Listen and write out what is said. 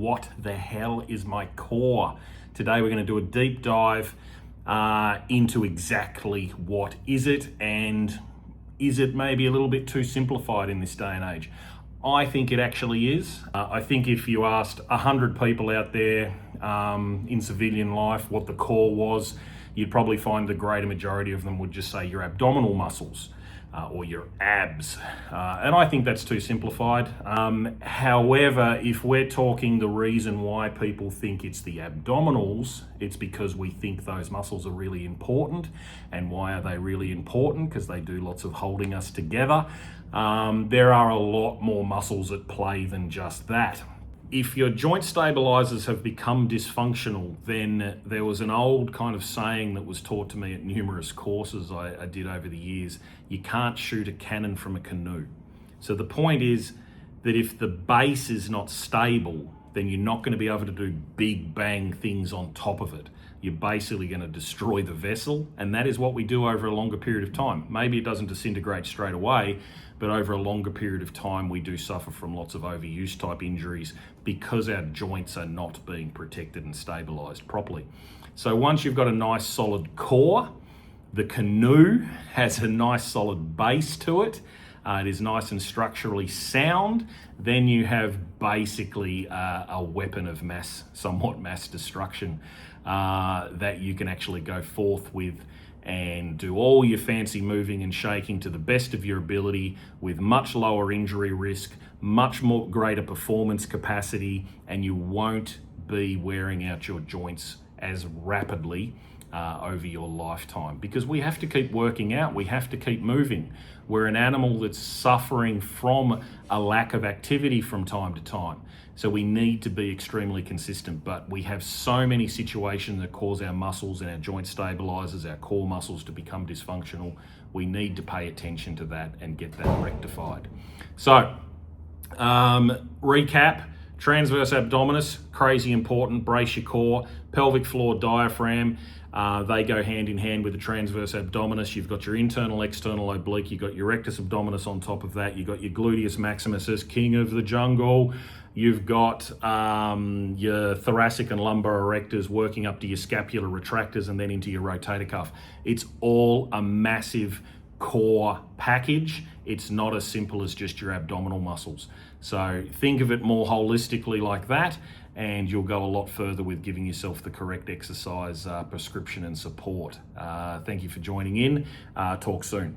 what the hell is my core? Today we're going to do a deep dive into exactly what is it, and is it maybe a little bit too simplified in this day and age? I think it actually is. I think if you asked 100 people out there in civilian life what the core was, you'd probably find the greater majority of them would just say your abdominal muscles or your abs. And I think that's too simplified. However, if we're talking the reason why people think it's the abdominals, it's because we think those muscles are really important. And why are they really important? Because they do lots of holding us together. There are a lot more muscles at play than just that. If your joint stabilizers have become dysfunctional, then there was an old kind of saying that was taught to me at numerous courses I did over the years: you can't shoot a cannon from a canoe. So the point is that if the base is not stable, then you're not going to be able to do big bang things on top of it. You're basically going to destroy the vessel, and that is what we do over a longer period of time. Maybe it doesn't disintegrate straight away, but over a longer period of time we do suffer from lots of overuse type injuries because our joints are not being protected and stabilized properly. So once you've got a nice solid core, the canoe has a nice solid base to it, it is nice and structurally sound, then you have basically a weapon of somewhat mass destruction that you can actually go forth with and do all your fancy moving and shaking to the best of your ability with much lower injury risk, much more greater performance capacity, and you won't be wearing out your joints as rapidly over your lifetime, because we have to keep working out, we have to keep moving. We're an animal that's suffering from a lack of activity from time to time, so we need to be extremely consistent. But we have so many situations that cause our muscles and our joint stabilizers, our core muscles, to become dysfunctional. We need to pay attention to that and get that rectified. So recap: transverse abdominis, crazy important, brace your core. Pelvic floor diaphragm, they go hand in hand with the transverse abdominis. You've got your internal, external oblique, you've got your rectus abdominis on top of that, you've got your gluteus maximus as king of the jungle, you've got your thoracic and lumbar erectors working up to your scapular retractors and then into your rotator cuff. It's all a massive core package. It's not as simple as just your abdominal muscles. So think of it more holistically like that, and you'll go a lot further with giving yourself the correct exercise prescription and support. Thank you for joining in. Talk soon.